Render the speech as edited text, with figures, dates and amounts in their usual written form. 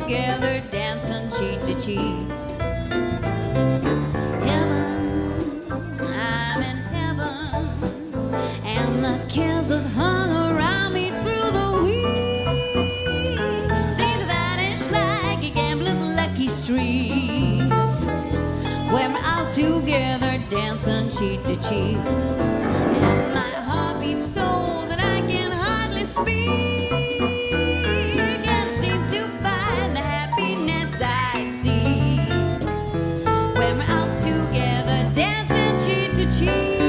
together dancing cheek to cheek. Heaven, I'm in heaven, and the cares that hung around me through the week seem to vanish like a gambler's lucky streak. We're out together dancing cheek to cheek, and my heart beats so that I can hardly speak. Can't seem to find the happiness I seek. We're out together dancing cheek to cheek.